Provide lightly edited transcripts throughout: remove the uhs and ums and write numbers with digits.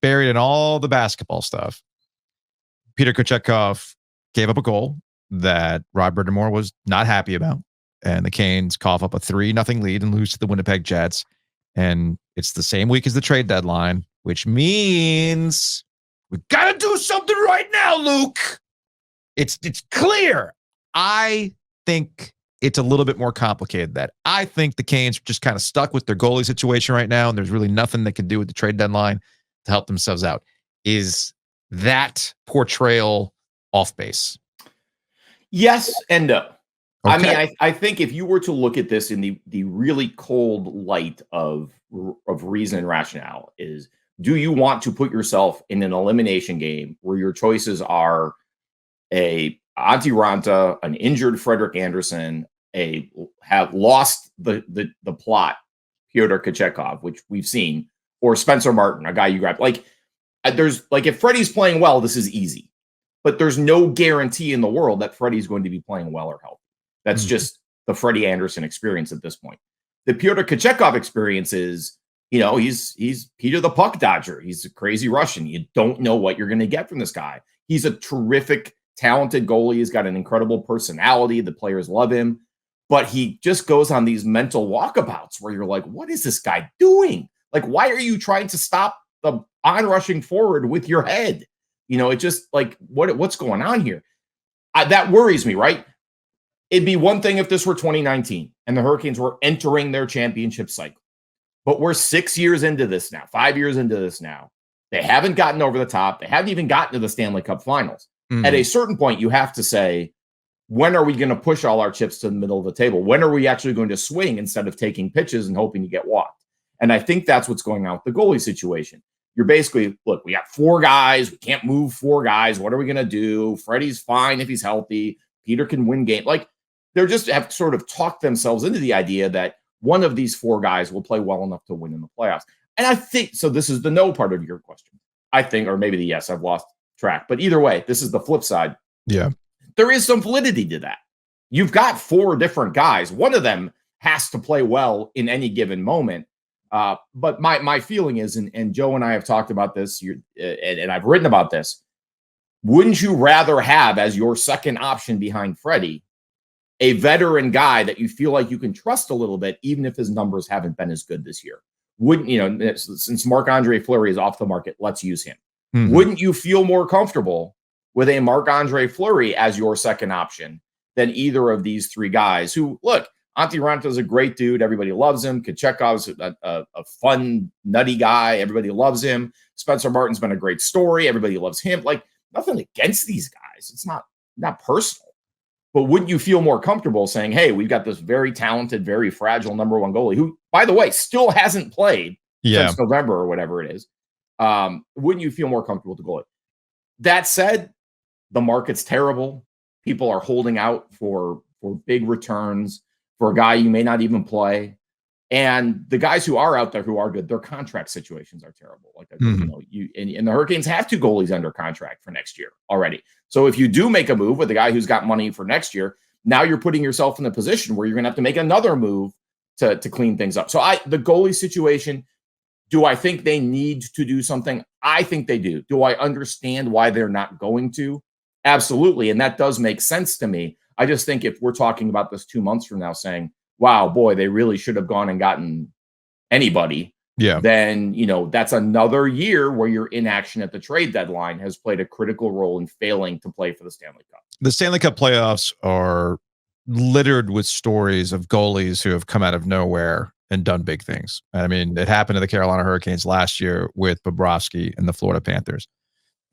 buried in all the basketball stuff. Peter Kochetkov gave up a goal that Rod Brind'Amour was not happy about. And the Canes cough up a 3-0 lead and lose to the Winnipeg Jets. And it's the same week as the trade deadline, which means we got to do something right now, Luke. It's clear. I think it's a little bit more complicated than that. I think the Canes are just kind of stuck with their goalie situation right now, and there's really nothing they can do with the trade deadline to help themselves out. Is that portrayal off base? Yes and no. Okay. I mean, I think if you were to look at this in the really cold light of reason and rationale, is do you want to put yourself in an elimination game where your choices are a Antti Raanta, an injured Frederik Andersen, have lost the plot Pyotr Kochetkov, which we've seen, or Spencer Martin, a guy you grab. If Freddie's playing well, this is easy, but there's no guarantee in the world that Freddie's going to be playing well or healthy. That's just the Freddie Andersen experience at this point. The Pyotr Kochetkov experience is, he's Peter the Puck Dodger. He's a crazy Russian. You don't know what you're going to get from this guy. He's a terrific, talented goalie. He's got an incredible personality. The players love him, but he just goes on these mental walkabouts where you're like, what is this guy doing? Like, why are you trying to stop the on-rushing forward with your head? It just like, what's going on here? That worries me, right? It'd be one thing if this were 2019 and the Hurricanes were entering their championship cycle. But we're 6 years into this now, 5 years into this now. They haven't gotten over the top. They haven't even gotten to the Stanley Cup Finals. At a certain point, you have to say, when are we going to push all our chips to the middle of the table? When are we actually going to swing instead of taking pitches and hoping to get walked? And I think that's what's going on with the goalie situation. You're basically, look, we got 4 guys. We can't move 4 guys. What are we going to do? Freddie's fine if he's healthy. Peter can win game. They're just have sort of talked themselves into the idea that one of these 4 guys will play well enough to win in the playoffs. And I think, so this is the no part of your question. I think, or maybe the yes, I've lost track. But either way, this is the flip side. Yeah. There is some validity to that. You've got 4 different guys. One of them has to play well in any given moment. But my feeling is, and Joe and I have talked about this, and I've written about this, wouldn't you rather have as your second option behind Freddie a veteran guy that you feel like you can trust a little bit, even if his numbers haven't been as good this year? Wouldn't, since Marc-Andre Fleury is off the market, let's use him. Wouldn't you feel more comfortable with a Marc-Andre Fleury as your second option than either of these 3 guys who, look, Antti Raanta is a great dude. Everybody loves him. Kachekhov's a fun, nutty guy. Everybody loves him. Spencer Martin's been a great story. Everybody loves him. Nothing against these guys. It's not personal. But wouldn't you feel more comfortable saying, hey, we've got this very talented, very fragile number 1 goalie who, by the way, still hasn't played since November or whatever it is. Wouldn't you feel more comfortable with the goalie? That said, the market's terrible. People are holding out for big returns for a guy you may not even play. And the guys who are out there who are good, their contract situations are terrible. And the Hurricanes have 2 goalies under contract for next year already. So if you do make a move with a guy who's got money for next year, now you're putting yourself in a position where you're going to have to make another move to clean things up. So the goalie situation, do I think they need to do something? I think they do. Do I understand why they're not going to? Absolutely. And that does make sense to me. I just think if we're talking about this 2 months from now saying, wow, boy, they really should have gone and gotten anybody. Yeah. Then, that's another year where your inaction at the trade deadline has played a critical role in failing to play for the Stanley Cup. The Stanley Cup playoffs are littered with stories of goalies who have come out of nowhere and done big things. I mean, it happened to the Carolina Hurricanes last year with Bobrovsky and the Florida Panthers.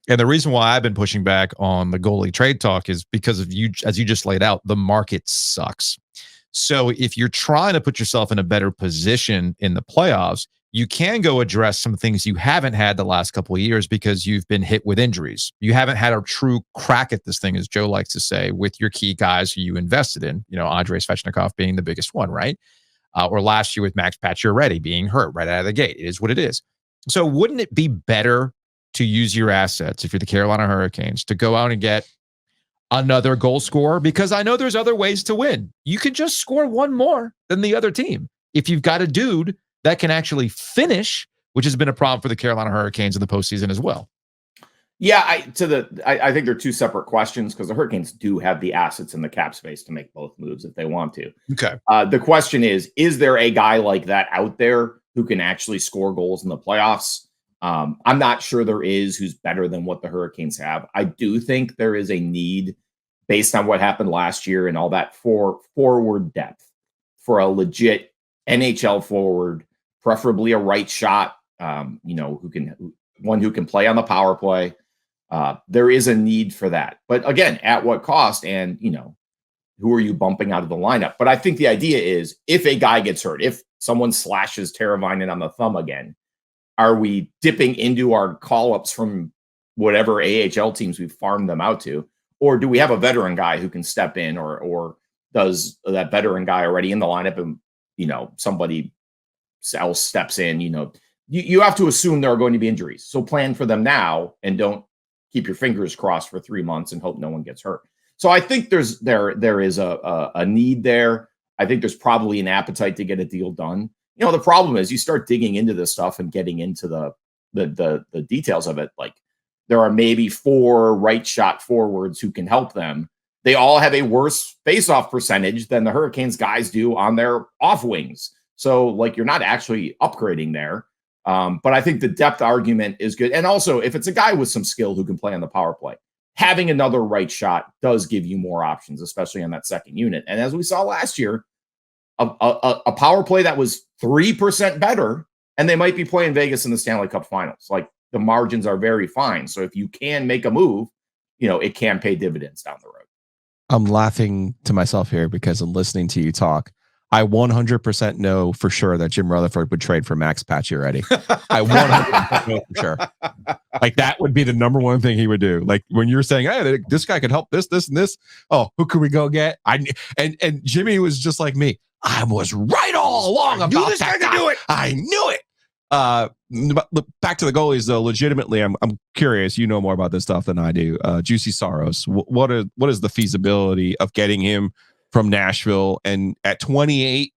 And the reason why I've been pushing back on the goalie trade talk is because of you, as you just laid out, the market sucks. So if you're trying to put yourself in a better position in the playoffs, you can go address some things you haven't had the last couple of years because you've been hit with injuries. You haven't had a true crack at this thing, as Joe likes to say, with your key guys who you invested in, Andrei Svechnikov being the biggest one, right? Or last year with Max Pacioretty being hurt right out of the gate. It is what it is. So wouldn't it be better to use your assets, if you're the Carolina Hurricanes, to go out and get another goal scorer? Because I know there's other ways to win. You can just score one more than the other team. If you've got a dude that can actually finish which has been a problem for the Carolina Hurricanes in the postseason as well. Yeah, I think they're two separate questions because the Hurricanes do have the assets and the cap space to make both moves if they want to. Okay. The question is there a guy like that out there who can actually score goals in the playoffs? I'm not sure there is who's better than what the Hurricanes have. I do think there is a need based on what happened last year and all that for forward depth for a legit NHL forward, preferably a right shot, who can play on the power play. There is a need for that. But again, at what cost? And, who are you bumping out of the lineup? But I think the idea is if a guy gets hurt, if someone slashes Teravainen on the thumb again, are we dipping into our call-ups from whatever AHL teams we've farmed them out to? Or do we have a veteran guy who can step in or does that veteran guy already in the lineup and, somebody else steps in, you have to assume there are going to be injuries. So plan for them now and don't keep your fingers crossed for 3 months and hope no one gets hurt. So I think there is a need there. I think there's probably an appetite to get a deal done. The problem is you start digging into this stuff and getting into the details of it. Like there are maybe 4 right shot forwards who can help them. They all have a worse face-off percentage than the Hurricanes guys do on their off wings. So like you're not actually upgrading there. But I think the depth argument is good. And also, if it's a guy with some skill who can play on the power play, having another right shot does give you more options, especially on that second unit. And as we saw last year, a power play that was 3% better, and they might be playing Vegas in the Stanley Cup Finals. Like the margins are very fine. So if you can make a move, it can pay dividends down the road. I'm laughing to myself here because I'm listening to you talk. I 100% know for sure that Jim Rutherford would trade for Max Pacioretty. I 100% know for sure. Like that would be the number one thing he would do. Like when you're saying, "Hey, this guy could help this, and this." Oh, who could we go get? And Jimmy was just like me. I was right all along about this guy to do it. I knew it. But look, back to the goalies though. Legitimately, I'm curious. You know more about this stuff than I do. Juuse Saros. What is the feasibility of getting him from Nashville? And at 28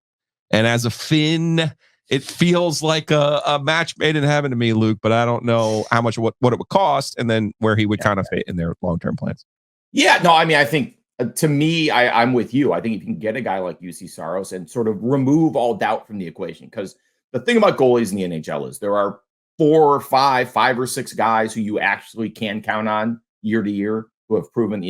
and as a Finn, it feels like a match made in heaven to me, Luke, but I don't know how much what it would cost and then where he would kind of fit in their long-term plans. Yeah, no, I mean, I think to me, I'm with you. I think if you can get a guy like Juuse Saros and sort of remove all doubt from the equation, because the thing about goalies in the NHL is there are 4 or 5 or 6 guys who you actually can count on year to year who have proven,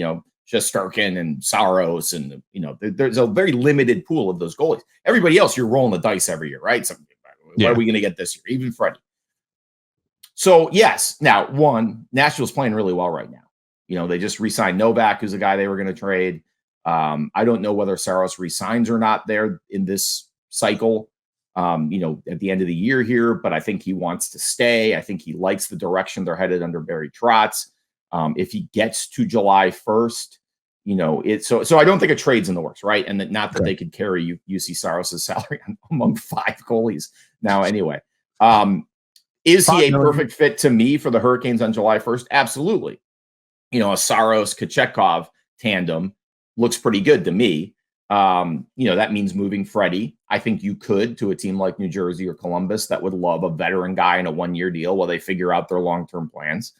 Shesterkin and Saros, and there's a very limited pool of those goalies. Everybody else, you're rolling the dice every year, right? So what are we going to get this year? Even Freddie. So yes, now Nashville's playing really well right now. They just re-signed Novak, who's a guy they were going to trade. I don't know whether Saros re-signs or not there in this cycle. At the end of the year here, but I think he wants to stay. I think he likes the direction they're headed under Barry Trotz. If he gets to July 1st, so I don't think a trade's in the works, right? And not that they could carry Juuse Saros' salary among 5 goalies now anyway. Is he a perfect fit to me for the Hurricanes on July 1st? Absolutely. A Saros-Kochetkov tandem looks pretty good to me. That means moving Freddie. I think you could to a team like New Jersey or Columbus that would love a veteran guy in a 1-year deal while they figure out their long-term plans.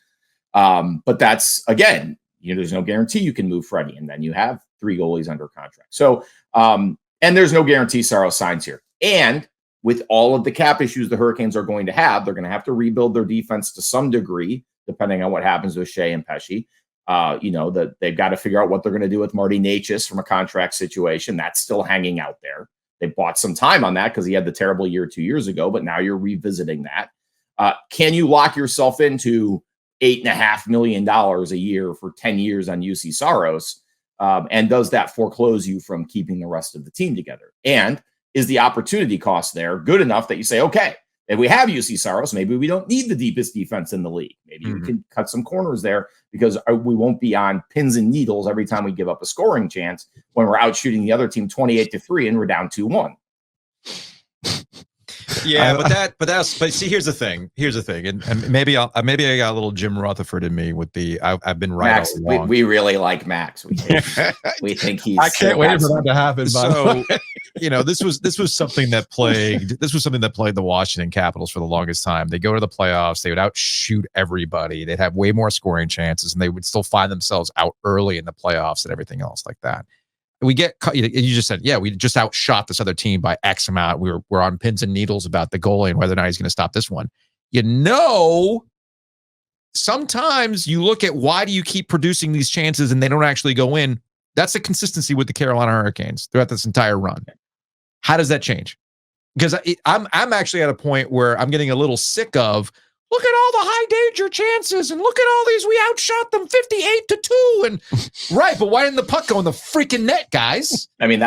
But that's, again, there's no guarantee you can move Freddie, and then you have 3 goalies under contract. So, and there's no guarantee Saros signs here. And with all of the cap issues the Hurricanes are going to have, they're going to have to rebuild their defense to some degree, depending on what happens with Shea and Pesce. That they've got to figure out what they're going to do with Marty Necas from a contract situation. That's still hanging out there. They bought some time on that because he had the terrible year 2 years ago, but now you're revisiting that. Can you lock yourself into $8.5 million a year for 10 years on Juuse Saros? And does that foreclose you from keeping the rest of the team together? And is the opportunity cost there good enough that you say, okay, if we have Juuse Saros, maybe we don't need the deepest defense in the league. Maybe we can cut some corners there because we won't be on pins and needles every time we give up a scoring chance when we're out shooting the other team 28-3 and we're down 2-1. Yeah, but see, here's the thing, and maybe I got a little Jim Rutherford in me with the I've been right Max, all along. We really like Max. We think he's. I can't wait for that to happen. So this was something that plagued the Washington Capitals for the longest time. They go to the playoffs, they would outshoot everybody. They'd have way more scoring chances, and they would still find themselves out early in the playoffs and everything else like that. We get, you just said, we just outshot this other team by X amount. We're on pins and needles about the goalie and whether or not he's going to stop this one. Sometimes you look at why do you keep producing these chances and they don't actually go in. That's the consistency with the Carolina Hurricanes throughout this entire run. How does that change? Because I'm actually at a point where I'm getting a little sick of, look at all the high danger chances and look at all these. We outshot them 58-2. And right, but why didn't the puck go in the freaking net, guys? I mean,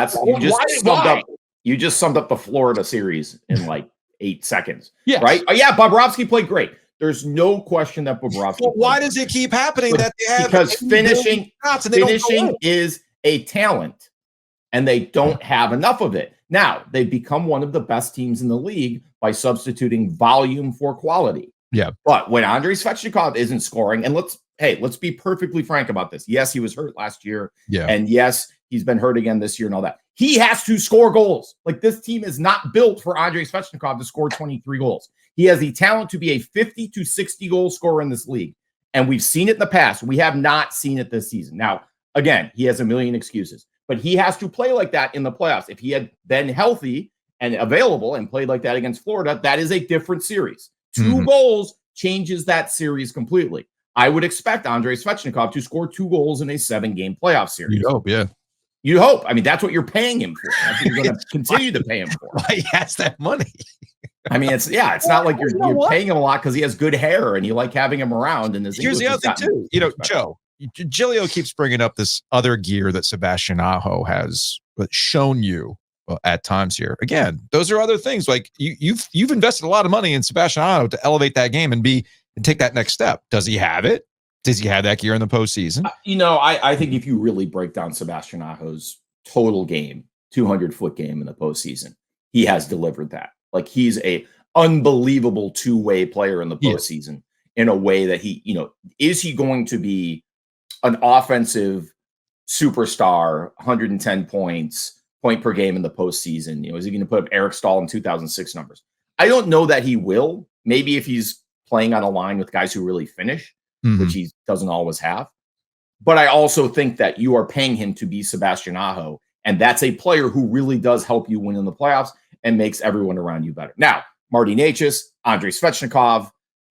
you just summed up the Florida series in like 8 seconds. Yes. Right? Oh, yeah, Bobrovsky played great. There's no question that Bobrovsky. Well, why does it keep happening that they have? Because finishing is a talent, and they don't have enough of it. Now, they've become one of the best teams in the league by substituting volume for quality. Yeah. But when Andrei Svechnikov isn't scoring, and let's be perfectly frank about this. Yes, he was hurt last year. Yeah. And yes, he's been hurt again this year and all that. He has to score goals. Like, this team is not built for Andrei Svechnikov to score 23 goals. He has the talent to be a 50 to 60 goal scorer in this league. And we've seen it in the past. We have not seen it this season. Now, again, he has a million excuses, but he has to play like that in the playoffs. If he had been healthy and available and played like that against Florida, that is a different series. Two goals changes that series completely. I would expect Andrei Svechnikov to score 2 goals in a 7-game playoff series. You'd hope, yeah. You hope. I mean, that's what you're paying him for. That's what you're going to continue to pay him for. Why he has that money? I mean, it's not like you're paying him a lot because he has good hair and you like having him around. And here's the other thing too. Joe, Giglio keeps bringing up this other gear that Sebastian Aho has shown you at times here. Again, those are other things. Like you've invested a lot of money in Sebastian Aho to elevate that game and take that next step. Does he have it? Does he have that gear in the postseason? I think if you really break down Sebastian Aho's total game, 200-foot game in the postseason, he has delivered that. Like, he's a unbelievable two-way player in the postseason in a way that is he going to be an offensive superstar, 110 points, point per game in the postseason? Is he going to put up Eric Stahl in 2006 numbers? I don't know that he will. Maybe if he's playing on a line with guys who really finish, which he doesn't always have. But I also think that you are paying him to be Sebastian Aho, and that's a player who really does help you win in the playoffs and makes everyone around you better. Now, Marty Necas, Andrei Svechnikov,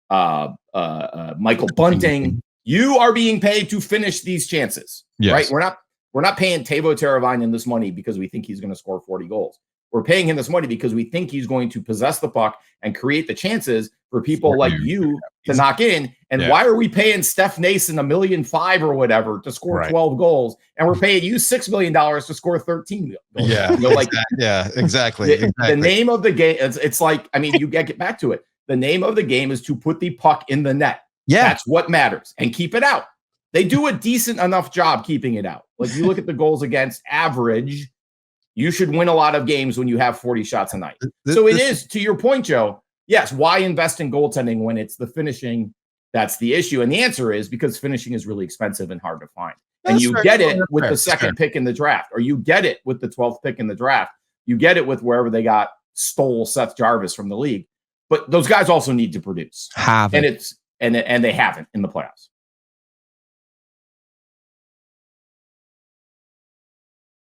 Michael Bunting, you are being paid to finish these chances, right? We're not paying Teuvo Teravainen this money because we think he's going to score 40 goals. We're paying him this money because we think he's going to possess the puck and create the chances for people like you to knock in. And why are we paying Steph Nason $1.5 million or whatever to score 12 goals, and we're paying you $6 million to score 13 goals? Exactly. The name of the game, it's like, I mean, you get back to it. The name of the game is to put the puck in the net. Yeah, that's what matters, and keep it out. They do a decent enough job keeping it out. Like, you look at the goals against average. You should win a lot of games when you have 40 shots a night. So it is, to your point, Joe, yes, why invest in goaltending when it's the finishing that's the issue? And the answer is because finishing is really expensive and hard to find. And you get it with the second pick in the draft, or you get it with the 12th pick in the draft. You get it with wherever they stole Seth Jarvis from the league. But those guys also need to produce. And they haven't in the playoffs.